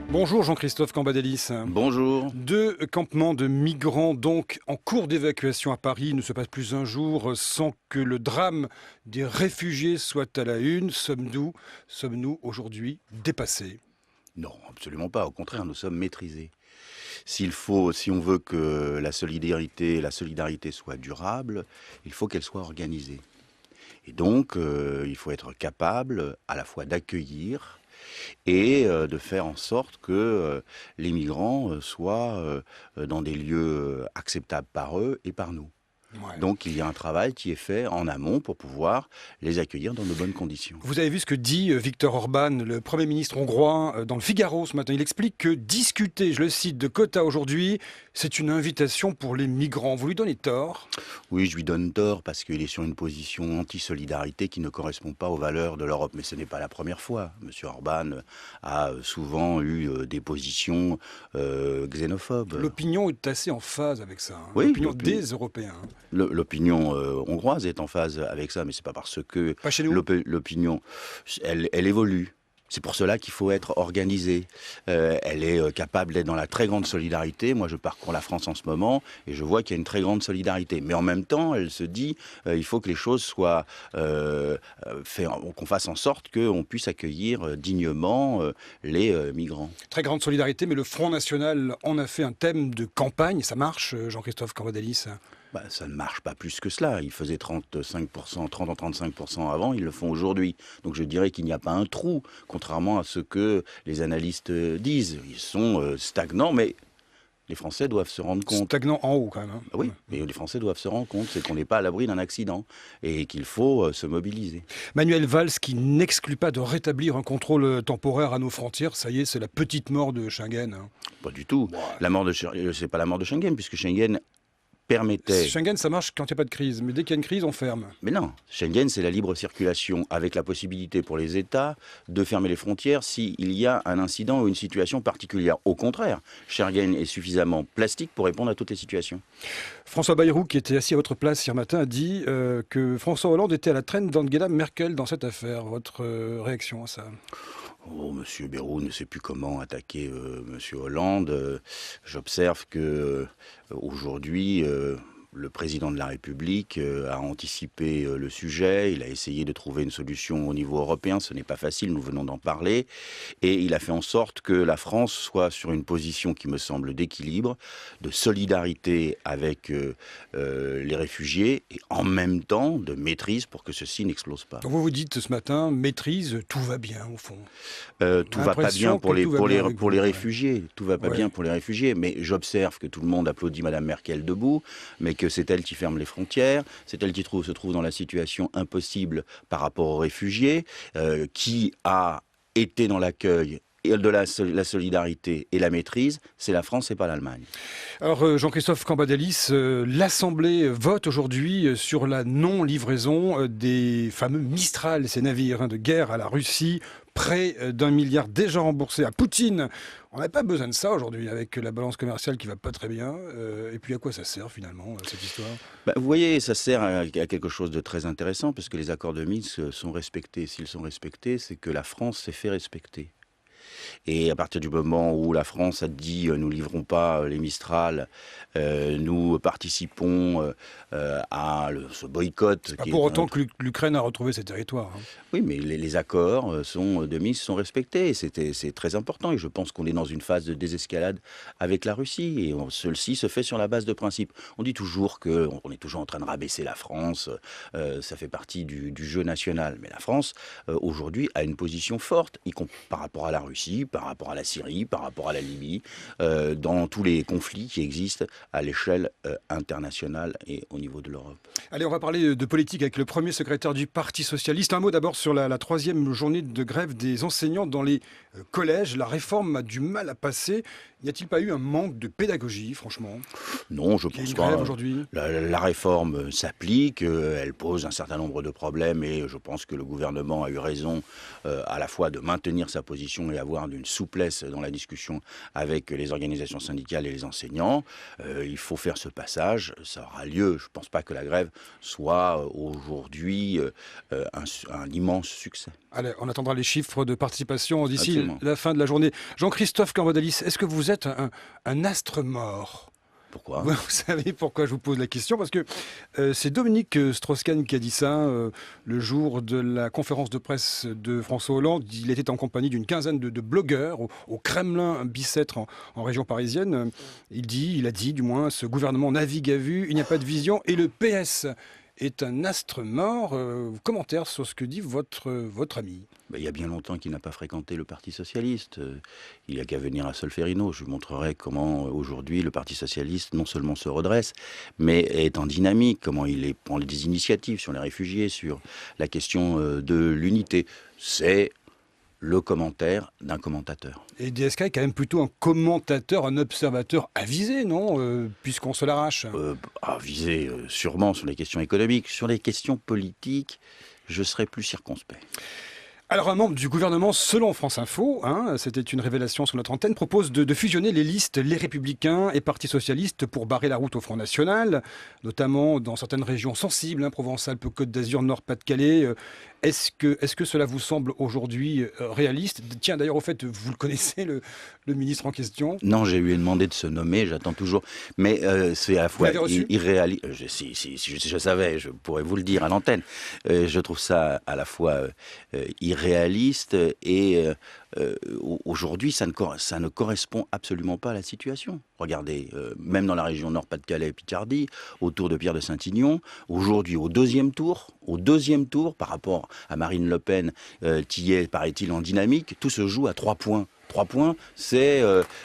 Bonjour Jean-Christophe Cambadélis. Bonjour. 2 campements de migrants donc en cours d'évacuation à Paris. Il ne se passe plus un jour sans que le drame des réfugiés soit à la une. Sommes-nous aujourd'hui dépassés? Non, absolument pas. Au contraire, nous sommes maîtrisés. Si on veut que la solidarité soit durable, il faut qu'elle soit organisée. Et donc, il faut être capable à la fois d'accueillir et de faire en sorte que les migrants soient dans des lieux acceptables par eux et par nous. Ouais. Donc il y a un travail qui est fait en amont pour pouvoir les accueillir dans de bonnes conditions. Vous avez vu ce que dit Viktor Orban, le Premier ministre hongrois, dans le Figaro ce matin. Il explique que discuter, je le cite, de quotas aujourd'hui, c'est une invitation pour les migrants. Vous lui donnez tort? Oui, je lui donne tort parce qu'il est sur une position anti-solidarité qui ne correspond pas aux valeurs de l'Europe. Mais ce n'est pas la première fois. Monsieur Orban a souvent eu des positions xénophobes. L'opinion est assez en phase avec ça. Oui, L'opinion des Européens. L'opinion hongroise est en phase avec ça, mais c'est pas parce que Pas chez nous. l'opinion, elle évolue. C'est pour cela qu'il faut être organisé. Elle est capable d'être dans la très grande solidarité. Moi, je parcours la France en ce moment et je vois qu'il y a une très grande solidarité. Mais en même temps, elle se dit, il faut que les choses soient faites, qu'on fasse en sorte qu'on puisse accueillir dignement les migrants. Très grande solidarité, mais le Front National en a fait un thème de campagne. Ça marche, Jean-Christophe Cambadélis? Ça ne marche pas plus que cela. Ils faisaient 35%, 30 à 35% avant, ils le font aujourd'hui. Donc je dirais qu'il n'y a pas un trou, contrairement à ce que les analystes disent. Ils sont stagnants, mais les Français doivent se rendre compte. Stagnant en haut quand même. Oui, mais les Français doivent se rendre compte, c'est qu'on n'est pas à l'abri d'un accident et qu'il faut se mobiliser. Manuel Valls qui n'exclut pas de rétablir un contrôle temporaire à nos frontières. Ça y est, c'est la petite mort de Schengen. Pas du tout. C'est pas la mort de Schengen, puisque Schengen permettait... Schengen, ça marche quand il n'y a pas de crise, mais dès qu'il y a une crise, on ferme. Mais non, Schengen, c'est la libre circulation, avec la possibilité pour les États de fermer les frontières s'il y a un incident ou une situation particulière. Au contraire, Schengen est suffisamment plastique pour répondre à toutes les situations. François Bayrou, qui était assis à votre place hier matin, a dit que François Hollande était à la traîne d'Angela Merkel dans cette affaire. Votre réaction à ça? Oh, Monsieur Bayrou ne sait plus comment attaquer Monsieur Hollande. J'observe que aujourd'hui, le président de la République a anticipé le sujet. Il a essayé de trouver une solution au niveau européen. Ce n'est pas facile, nous venons d'en parler. Et il a fait en sorte que la France soit sur une position qui me semble d'équilibre, de solidarité avec les réfugiés et en même temps de maîtrise pour que ceci n'explose pas. Vous vous dites ce matin, maîtrise, tout va bien au fond. Tout va pas bien pour les réfugiés. Tout va pas Ouais. bien pour les réfugiés. Mais j'observe que tout le monde applaudit Madame Merkel debout, mais que c'est elle qui ferme les frontières, c'est elle qui se trouve dans la situation impossible par rapport aux réfugiés, qui a été dans l'accueil et de la solidarité et la maîtrise, c'est la France et pas l'Allemagne. Alors Jean-Christophe Cambadélis, l'Assemblée vote aujourd'hui sur la non-livraison des fameux Mistral, ces navires de guerre à la Russie, près d'1 milliard déjà remboursé à Poutine. On n'a pas besoin de ça aujourd'hui avec la balance commerciale qui va pas très bien. Et puis à quoi ça sert finalement cette histoire? Vous voyez, ça sert à quelque chose de très intéressant parce que les accords de Minsk sont respectés. S'ils sont respectés, c'est que la France s'est fait respecter. Et à partir du moment où la France a dit nous livrons pas les Mistral, nous participons à ce boycott. Pas pour autant que l'Ukraine a retrouvé ses territoires. Oui, mais les accords de Minsk sont respectés. C'est très important et je pense qu'on est dans une phase de désescalade avec la Russie et celle-ci se fait sur la base de principes. On dit toujours qu'on est toujours en train de rabaisser la France, ça fait partie du jeu national. Mais la France, aujourd'hui, a une position forte, par rapport à la Russie, par rapport à la Syrie, par rapport à la Libye, dans tous les conflits qui existent à l'échelle internationale et au niveau de l'Europe. Allez, on va parler de politique avec le premier secrétaire du Parti socialiste. Un mot d'abord sur la 3e journée de grève des enseignants dans les collèges. La réforme a du mal à passer. N'y a-t-il pas eu un manque de pédagogie, franchement? Non, je pense pas. Aujourd'hui. La réforme s'applique, elle pose un certain nombre de problèmes et je pense que le gouvernement a eu raison à la fois de maintenir sa position y avoir d'une souplesse dans la discussion avec les organisations syndicales et les enseignants. Il faut faire ce passage, ça aura lieu. Je ne pense pas que la grève soit aujourd'hui un immense succès. Allez, on attendra les chiffres de participation d'ici Absolument. la fin de la journée. Jean-Christophe Cambadélis, est-ce que vous êtes un astre mort? Pourquoi ? Vous savez pourquoi je vous pose la question? Parce que c'est Dominique Strauss-Kahn qui a dit ça le jour de la conférence de presse de François Hollande. Il était en compagnie d'une quinzaine de blogueurs au Kremlin Bicêtre en région parisienne. Il a dit du moins, ce gouvernement navigue à vue, il n'y a pas de vision et le PS est un astre mort. Commentaire sur ce que dit votre ami. Il y a bien longtemps qu'il n'a pas fréquenté le Parti Socialiste. Il n'y a qu'à venir à Solferino. Je lui montrerai comment aujourd'hui le Parti Socialiste non seulement se redresse, mais est en dynamique, comment il prend des initiatives sur les réfugiés, sur la question de l'unité. C'est le commentaire d'un commentateur. Et DSK est quand même plutôt un commentateur, un observateur avisé, non puisqu'on se l'arrache. Avisé sûrement sur les questions économiques. Sur les questions politiques, je serai plus circonspect. Alors un membre du gouvernement, selon France Info, c'était une révélation sur notre antenne, propose de fusionner les listes Les Républicains et Parti Socialiste pour barrer la route au Front National, notamment dans certaines régions sensibles, Provence-Alpes-Côte d'Azur, Nord-Pas-de-Calais. Est-ce que cela vous semble aujourd'hui réaliste? Tiens, d'ailleurs, au fait, vous le connaissez, le ministre en question? Non, j'ai lui demandé de se nommer, j'attends toujours. Mais c'est à la fois irréaliste. Si je savais, je pourrais vous le dire à l'antenne. Je trouve ça à la fois irréaliste et aujourd'hui, ça ne correspond absolument pas à la situation. Regardez, même dans la région Nord-Pas-de-Calais et Picardie, autour de Pierre de Saint-Ignon, aujourd'hui au deuxième tour, par rapport à Marine Le Pen, qui est, paraît-il, en dynamique, tout se joue à 3 points. 3 points, c'est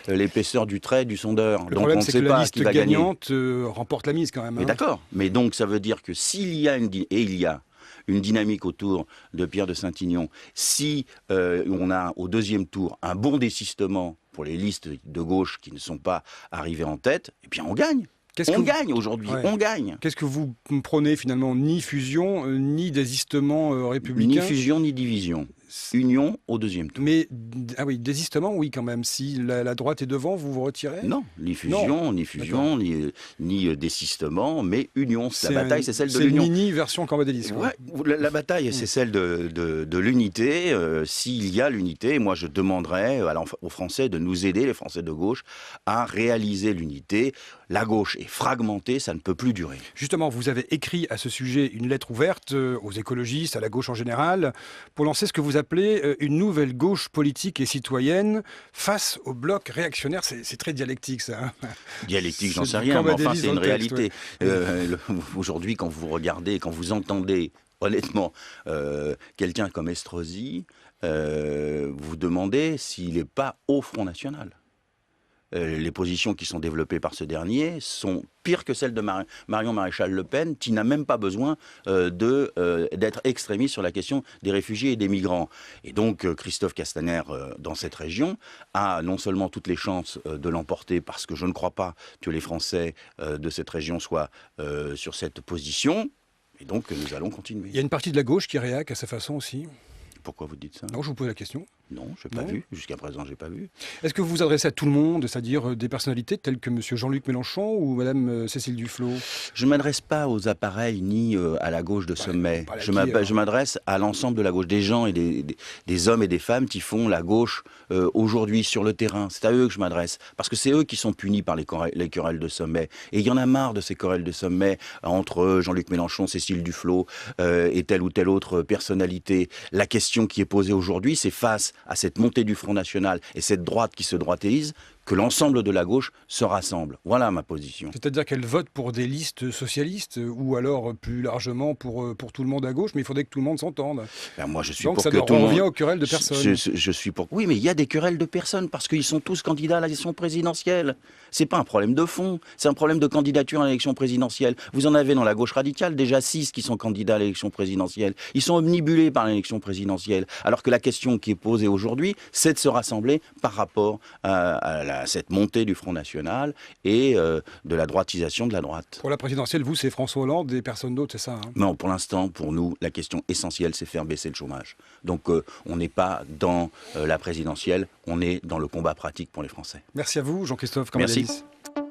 l'épaisseur du trait du sondeur. Le problème, c'est que la liste gagnante remporte la mise quand même. Mais d'accord, mais donc ça veut dire que s'il y a une dynamique autour de Pierre de Saint-Ignon, si on a au deuxième tour un bon désistement pour les listes de gauche qui ne sont pas arrivées en tête, eh bien on gagne. Gagne aujourd'hui, on gagne. Qu'est-ce que vous prônez finalement? Ni fusion, ni désistement républicain? Ni fusion, ni division. Union au deuxième tour. Mais, désistement, oui, quand même. Si la droite est devant, vous vous retirez? Non, ni fusion, ni désistement, mais union. La bataille, c'est celle de l'union. C'est une mini version Cambadélis. Ouais, la bataille, c'est celle de l'unité. S'il y a l'unité, moi, je demanderais aux Français de nous aider, les Français de gauche, à réaliser l'unité. La gauche est fragmentée, ça ne peut plus durer. Justement, vous avez écrit à ce sujet une lettre ouverte aux écologistes, à la gauche en général, pour lancer ce que vous appelez une nouvelle gauche politique et citoyenne face au bloc réactionnaire. C'est très dialectique, ça. Dialectique, j'en sais rien, mais enfin, c'est une réalité. Aujourd'hui, quand vous regardez, quand vous entendez, honnêtement, quelqu'un comme Estrosi, vous demandez s'il n'est pas au Front National. Les positions qui sont développées par ce dernier sont pires que celles de Marion Maréchal Le Pen, qui n'a même pas besoin d'être extrémiste sur la question des réfugiés et des migrants. Et donc Christophe Castaner, dans cette région, a non seulement toutes les chances de l'emporter, parce que je ne crois pas que les Français de cette région soient sur cette position, et donc nous allons continuer. Il y a une partie de la gauche qui réacte à sa façon aussi. Pourquoi vous dites ça? Non, je vous pose la question. Non, je n'ai pas vu. Jusqu'à présent, je n'ai pas vu. Est-ce que vous vous adressez à tout le monde, c'est-à-dire des personnalités telles que M. Jean-Luc Mélenchon ou Mme Cécile Duflot? Je ne m'adresse pas aux appareils ni à la gauche de sommet. Je m'adresse à l'ensemble de la gauche, des gens et des hommes et des femmes qui font la gauche aujourd'hui sur le terrain. C'est à eux que je m'adresse. Parce que c'est eux qui sont punis par les querelles de sommet. Et il y en a marre de ces querelles de sommet entre Jean-Luc Mélenchon, Cécile Duflot et telle ou telle autre personnalité. La question qui est posée aujourd'hui, c'est face à cette montée du Front National et cette droite qui se droitise, que l'ensemble de la gauche se rassemble. Voilà ma position. C'est-à-dire qu'elle vote pour des listes socialistes ou alors plus largement pour tout le monde à gauche, mais il faudrait que tout le monde s'entende. Ben moi, je suis donc pour ça que tout le monde... revient aux querelles de personnes. Je suis pour... Oui, mais il y a des querelles de personnes parce qu'ils sont tous candidats à l'élection présidentielle. C'est pas un problème de fond, c'est un problème de candidature à l'élection présidentielle. Vous en avez dans la gauche radicale déjà 6 qui sont candidats à l'élection présidentielle. Ils sont omnibulés par l'élection présidentielle. Alors que la question qui est posée aujourd'hui, c'est de se rassembler par rapport à cette montée du Front National et de la droitisation de la droite. Pour la présidentielle, vous, c'est François Hollande et personne d'autre, c'est ça, hein? Non, pour l'instant, pour nous, la question essentielle, c'est faire baisser le chômage. Donc on n'est pas dans la présidentielle, on est dans le combat pratique pour les Français. Merci à vous, Jean-Christophe Cambadélis. Merci.